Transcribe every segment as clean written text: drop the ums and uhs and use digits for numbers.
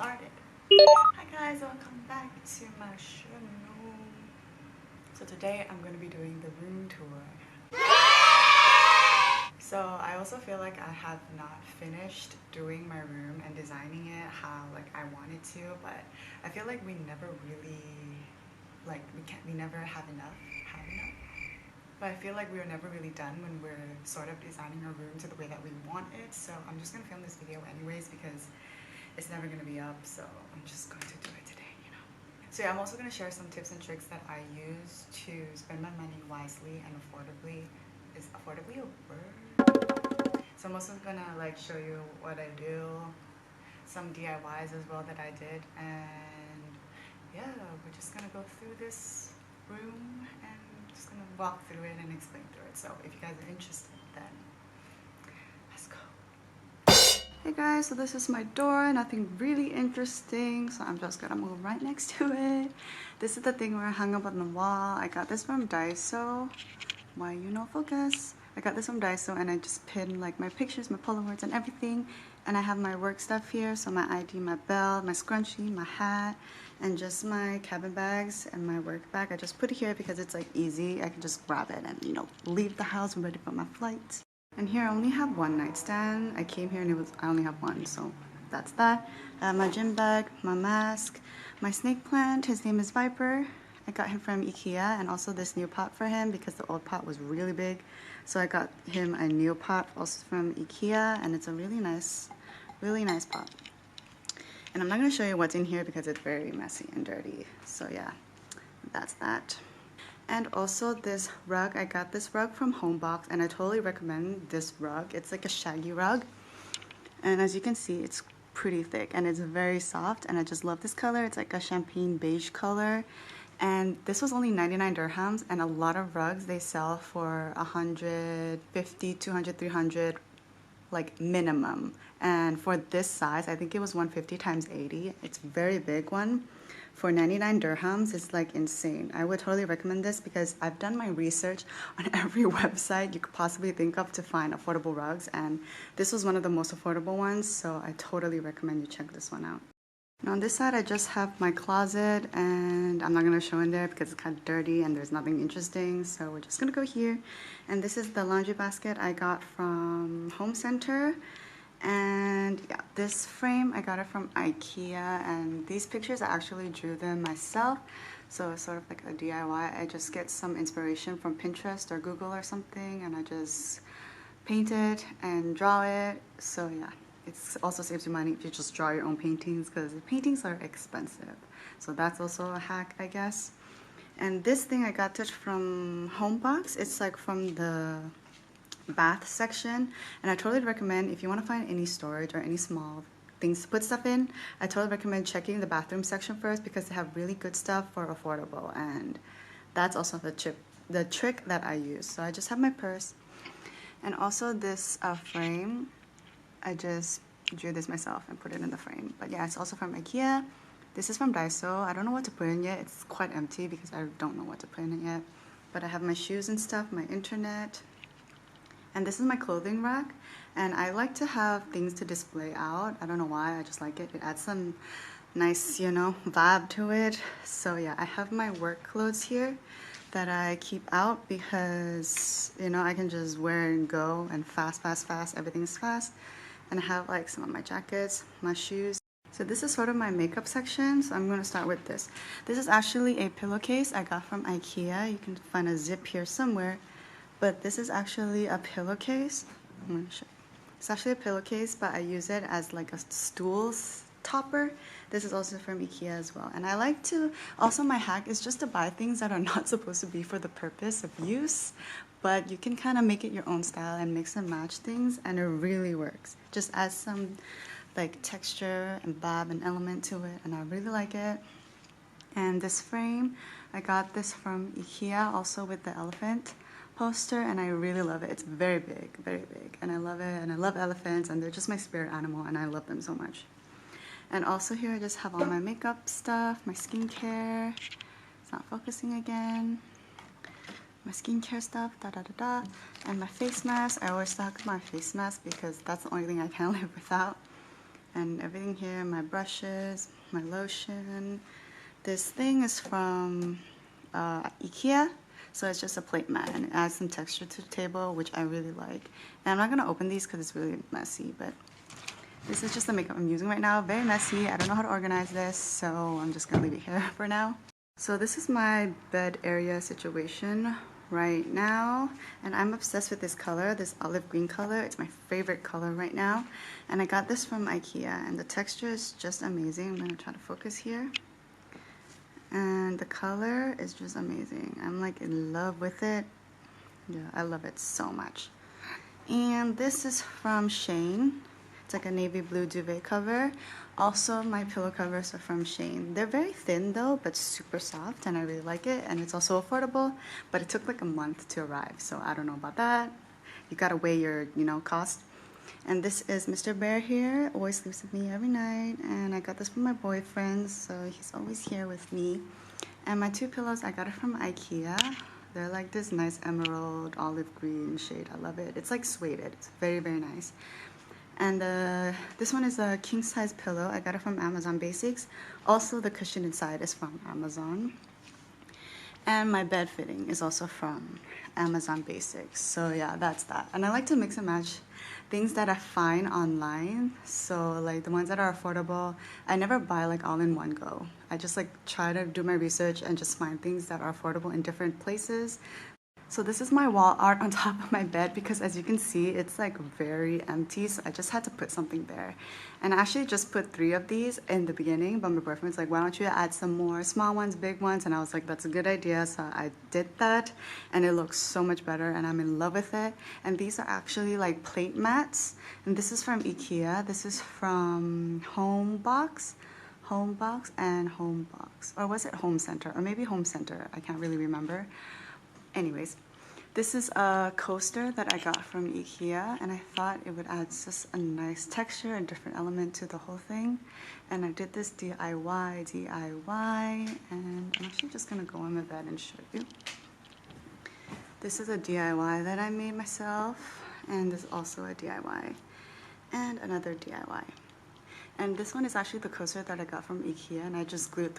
Hi guys, welcome back to my channel. So today I'm going to be doing the room tour. So I also feel like I have not finished doing my room and designing it how like I wanted to, but I feel like we never really we never have enough. But I feel like we're never really done when we're sort of designing our room to the way that we want it. So I'm just gonna film this video anyways because it's never gonna be up. So I'm just going to do it today, you know. So yeah, I'm also gonna share some tips and tricks that I use to spend my money wisely and affordably. Is affordably a word? So I'm also gonna like show you what I do, some DIYs as well that I did, and yeah, we're just gonna go through this room and just gonna walk through it and explain through it. So if you guys are interested, then let's go. Hey guys, so this is my door. Nothing really interesting, so I'm just gonna move right next to it. This is the thing where I hung up on the wall. I got this from Daiso. Why you no focus? I got this from Daiso and I just pinned like my pictures, my Polaroids and everything. And I have my work stuff here, so my ID, my belt, my scrunchie, my hat, and just my cabin bags and my work bag. I just put it here because it's like easy. I can just grab it and, you know, leave the house. I'm ready for my flight. And here I only have one nightstand. I came here and I only have one, so that's that. My gym bag, my mask, my snake plant. His name is Viper. I got him from IKEA, and also this new pot for him because the old pot was really big. So I got him a new pot also from IKEA, and it's a really nice pot. And I'm not going to show you what's in here because it's very messy and dirty. So yeah, that's that. And also this rug, I got this rug from Homebox, and I totally recommend this rug. It's like a shaggy rug, and as you can see, it's pretty thick and it's very soft, and I just love this color. It's like a champagne beige color, and this was only 99 dirhams, and a lot of rugs they sell for 150, 200, 300 like minimum. And for this size, I think it was 150 times 80. It's a very big one. For 99 dirhams, it's like insane. I would totally recommend this because I've done my research on every website you could possibly think of to find affordable rugs, and this was one of the most affordable ones, so I totally recommend you check this one out. Now on this side, I just have my closet, and I'm not going to show in there because it's kind of dirty and there's nothing interesting, so we're just going to go here. And this is the laundry basket I got from Home Center. And yeah, this frame I got it from IKEA, and these pictures I actually drew them myself, so it's sort of like a DIY. I just get some inspiration from Pinterest or Google or something, and I just paint it and draw it. So yeah, it also saves you money if you just draw your own paintings because the paintings are expensive, so that's also a hack, I guess. And this thing I got it from Homebox. It's like from the bath section, and I totally recommend if you want to find any storage or any small things to put stuff in, I totally recommend checking the bathroom section first because they have really good stuff for affordable, and that's also the trick that I use. So I just have my purse, and also this frame. I just drew this myself and put it in the frame, but yeah, it's also from IKEA. This is from Daiso. I don't know what to put in yet. It's quite empty because I don't know what to put in it yet, but I have my shoes and stuff, my internet. And this is my clothing rack, and I like to have things to display out. I don't know why, I just like it. It adds some nice, you know, vibe to it. So yeah, I have my work clothes here that I keep out because, you know, I can just wear and go, and fast, everything's fast. And I have like some of my jackets, my shoes. So this is sort of my makeup section, so I'm going to start with this. This is actually a pillowcase I got from IKEA. You can find a zip here somewhere. But this is actually a pillowcase. I'm going to show you. It's actually a pillowcase, but I use it as like a stool topper. This is also from IKEA as well. And I like to, also my hack is just to buy things that are not supposed to be for the purpose of use, but you can kind of make it your own style and mix and match things, and it really works. Just add some like texture and bob and element to it, and I really like it. And this frame, I got this from IKEA also with the elephant poster, and I really love it. It's very big, and I love it, and I love elephants, and they're just my spirit animal, and I love them so much. And also here I just have all my makeup stuff, my skincare. It's not focusing again. My skincare stuff, and my face mask. I always stock my face mask because that's the only thing I can't live without. And everything here, my brushes, my lotion. This thing is from IKEA, so it's just a plate mat, and it adds some texture to the table, which I really like. And I'm not gonna open these because it's really messy, but this is just the makeup I'm using right now. Very messy. I don't know how to organize this, so I'm just gonna leave it here for now. So this is my bed area situation right now, and I'm obsessed with this color, this olive green color. It's my favorite color right now, and I got this from IKEA, and the texture is just amazing. I'm gonna try to focus here, and the color is just amazing. I'm like in love with it. Yeah, I love it so much. And this is from Shane. It's like a navy blue duvet cover. Also, my pillow covers are from Shane. They're very thin though, but super soft, and I really like it. And it's also affordable, but it took like a month to arrive, so I don't know about that. You gotta weigh your, cost. And this is Mr. Bear here. Always sleeps with me every night, and I got this from my boyfriend, so he's always here with me. And my two pillows, I got it from IKEA. They're like this nice emerald olive green shade. I love it. It's like suede. It's very, very nice. And this one is a king size pillow. I got it from Amazon Basics. Also, the cushion inside is from Amazon. And my bed fitting is also from Amazon Basics. So yeah, that's that. And I like to mix and match things that I find online. So like the ones that are affordable, I never buy like all in one go. I just like try to do my research and just find things that are affordable in different places. So this is my wall art on top of my bed, because as you can see, it's like very empty, so I just had to put something there. And I actually just put 3 of these in the beginning, but my boyfriend's like, why don't you add some more small ones, big ones? And I was like, that's a good idea, so I did that, and it looks so much better, and I'm in love with it. And these are actually like plate mats, and this is from IKEA. This is from Homebox, or was it Home Center, or maybe Home Center, I can't really remember. Anyways, this is a coaster that I got from IKEA, and I thought it would add just a nice texture and different element to the whole thing. And I did this DIY, and I'm actually just gonna go on my bed and show you. This is a DIY that I made myself, and this is also a DIY, and another DIY. And this one is actually the coaster that I got from IKEA, and I just glued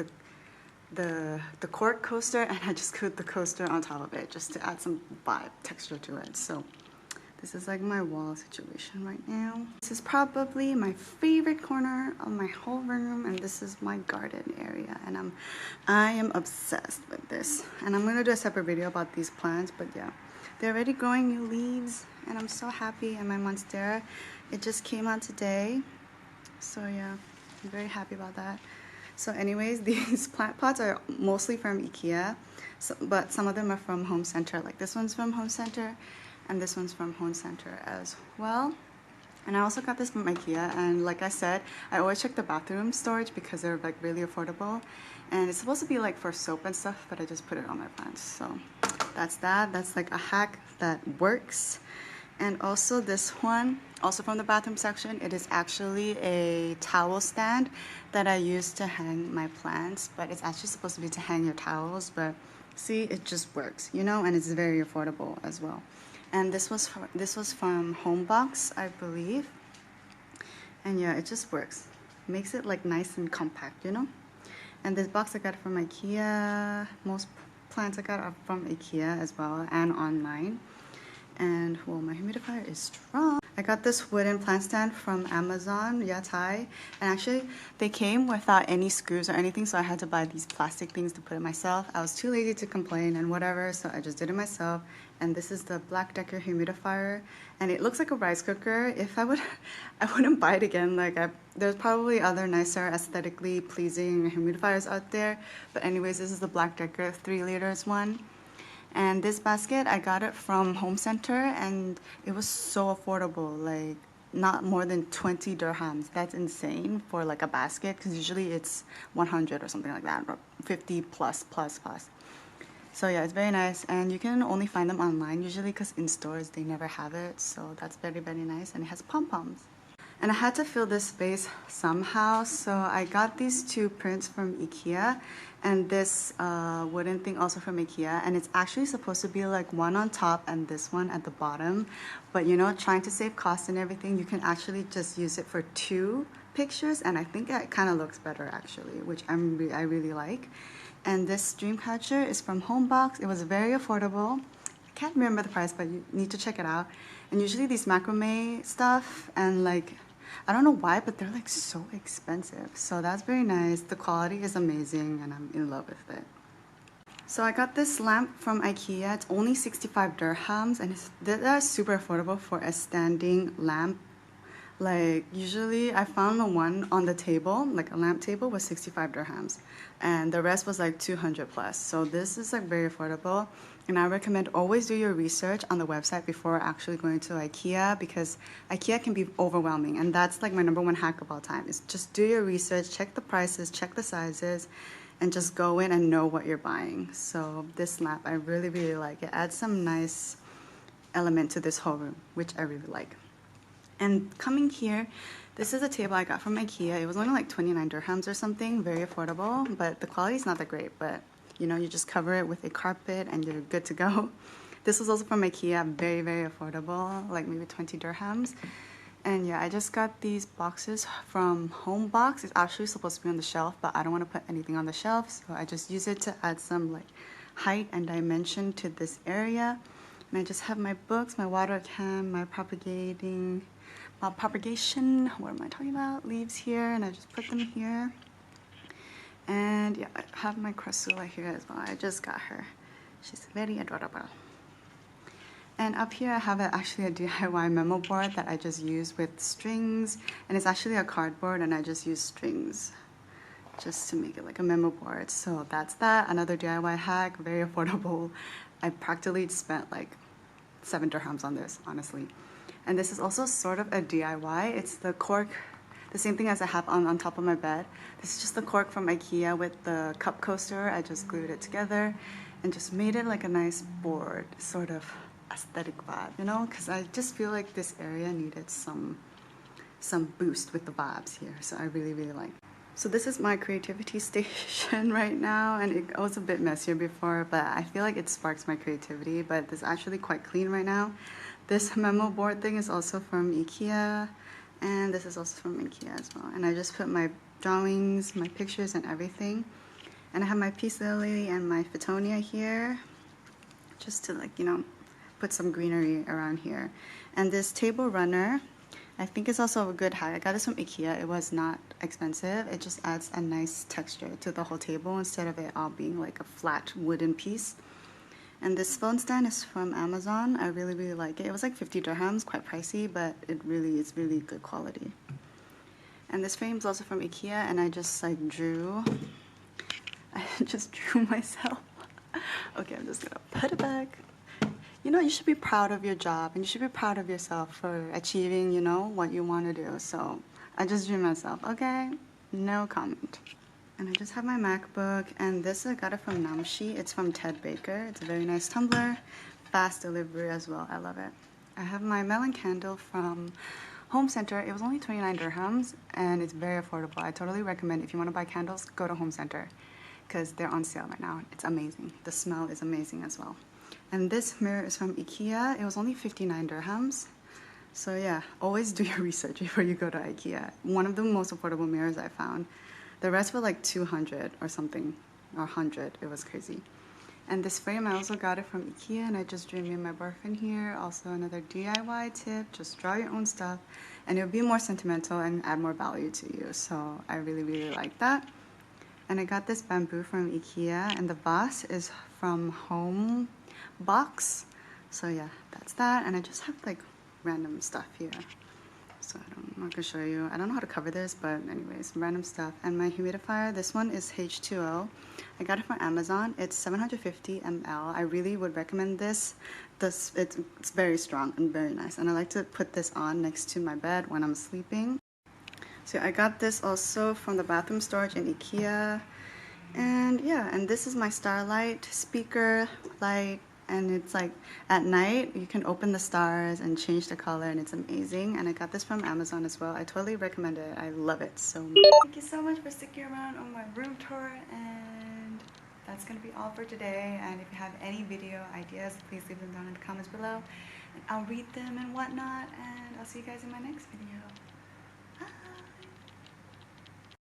the cork coaster, and I just glued the coaster on top of it just to add some vibe texture to it. So this is like my wall situation right now. This is probably my favorite corner of my whole room, and this is my garden area, and I am obsessed with this. And I'm gonna do a separate video about these plants, but yeah, they're already growing new leaves, and I'm so happy. And my monstera, it just came out today, so yeah, I'm very happy about that. So anyways, these plant pots are mostly from IKEA, but some of them are from Home Center. Like this one's from Home Center, and this one's from Home Center as well. And I also got this from IKEA, and like I said, I always check the bathroom storage because they're like really affordable. And it's supposed to be like for soap and stuff, but I just put it on my plants. So that's that. That's like a hack that works. And also this one, also from the bathroom section, it is actually a towel stand that I use to hang my plants, but it's actually supposed to be to hang your towels, but see, it just works, and it's very affordable as well. And this was from Homebox, I believe. And yeah, it just works. Makes it like nice and compact, And this box I got from IKEA. Most plants I got are from IKEA as well, and online. And well, my humidifier is strong. I got this wooden plant stand from Amazon, Yatai, and actually they came without any screws or anything, so I had to buy these plastic things to put it myself. I was too lazy to complain and whatever, so I just did it myself. And this is the Black Decker humidifier, and it looks like a rice cooker. If I would, I wouldn't buy it again. There's probably other nicer, aesthetically pleasing humidifiers out there, but anyways, this is the Black Decker 3 liters one. And this basket, I got it from Home Center, and it was so affordable, like not more than 20 dirhams. That's insane for like a basket, because usually it's 100 or something like that, or 50 plus. So yeah, it's very nice, and you can only find them online usually, because in stores they never have it. So that's very, very nice, and it has pom-poms. And I had to fill this space somehow, so I got these 2 prints from IKEA, and this wooden thing also from IKEA, and it's actually supposed to be like one on top and this one at the bottom. But you know, trying to save cost and everything, you can actually just use it for 2 pictures, and I think it kind of looks better actually, which I really like. And this dream catcher is from Homebox. It was very affordable. I can't remember the price, but you need to check it out. And usually these macrame stuff, and like, I don't know why, but they're like so expensive. So that's very nice. The quality is amazing, and I'm in love with it. So I got this lamp from IKEA. It's only 65 dirhams, and that's super affordable for a standing lamp. Like usually I found the one on the table, like a lamp table, was 65 dirhams, and the rest was like 200 plus. So this is like very affordable, and I recommend always do your research on the website before actually going to IKEA, because IKEA can be overwhelming, and that's like my #1 hack of all time, is just do your research, check the prices, check the sizes, and just go in and know what you're buying. So this lamp, I really, really like. It adds some nice element to this whole room, which I really like. And coming here, this is a table I got from IKEA. It was only like 29 dirhams or something, very affordable, but the quality is not that great. But you know, you just cover it with a carpet and you're good to go. This was also from IKEA, very, very affordable, like maybe 20 dirhams. And yeah, I just got these boxes from Homebox. It's actually supposed to be on the shelf, but I don't want to put anything on the shelf, so I just use it to add some like height and dimension to this area. And I just have my books, my water can, my propagation, what am I talking about? Leaves here, and I just put them here. And yeah, I have my Crasula here as well. I just got her. She's very adorable. And up here I have actually a DIY memo board that I just use with strings, and it's actually a cardboard, and I just use strings just to make it like a memo board. So that's that, another DIY hack, very affordable. I practically spent like 7 dirhams on this, honestly. And this is also sort of a DIY. It's the cork, the same thing as I have on top of my bed. This is just the cork from IKEA with the cup coaster. I just glued it together and just made it like a nice board, sort of aesthetic vibe, you know? Because I just feel like this area needed some boost with the vibes here. So I really, really like it. So this is my creativity station right now, and it was a bit messier before, but I feel like it sparks my creativity. But it's actually quite clean right now. This memo board thing is also from IKEA, and this is also from IKEA as well. And I just put my drawings, my pictures, and everything. And I have my peace lily and my Fittonia here, just to like, you know, put some greenery around here. And this table runner, I think it's also a good hack. I got this from IKEA. It was not expensive. It just adds a nice texture to the whole table instead of it all being like a flat wooden piece. And this phone stand is from Amazon. I really, really like it. It was like 50 dirhams, quite pricey, but it's really good quality. And this frame is also from IKEA, and I just like I just drew myself. Okay, I'm just gonna put it back. You know, you should be proud of your job, and you should be proud of yourself for achieving, you know, what you want to do. So I just drew myself, okay? No comment. And I just have my MacBook, and this I got it from Namshi. It's from Ted Baker. It's a very nice tumbler, fast delivery as well. I love it. I have my melon candle from Home Center. It was only 29 dirhams, and it's very affordable. I totally recommend, if you want to buy candles, go to Home Center, because they're on sale right now. It's amazing. The smell is amazing as well. And this mirror is from IKEA. It was only 59 dirhams. So yeah, always do your research before you go to IKEA. One of the most affordable mirrors I found. The rest were like 200 or something, or 100. It was crazy. And this frame, I also got it from IKEA, and I just drew me and my boyfriend here. Also another DIY tip, just draw your own stuff and it'll be more sentimental and add more value to you. So I really like that. And I got this bamboo from IKEA, and the vase is from Home Box. So yeah, that's that. And I just have like random stuff here. So I'm not gonna show you. I don't know how to cover this, but anyways, random stuff. And my humidifier, this one is H2O. I got it from Amazon. It's 750 ml. I really would recommend this. It's very strong and very nice. And I like to put this on next to my bed when I'm sleeping. So I got this also from the bathroom storage in IKEA. And yeah, and this is my Starlight speaker light. And it's like at night you can open the stars and change the color, and it's amazing. And I got this from Amazon as well. I totally recommend it. I love it so much. Thank you so much for sticking around on my room tour, and that's gonna be all for today. And if you have any video ideas, please leave them down in the comments below and I'll read them and whatnot. And I'll see you guys in my next video.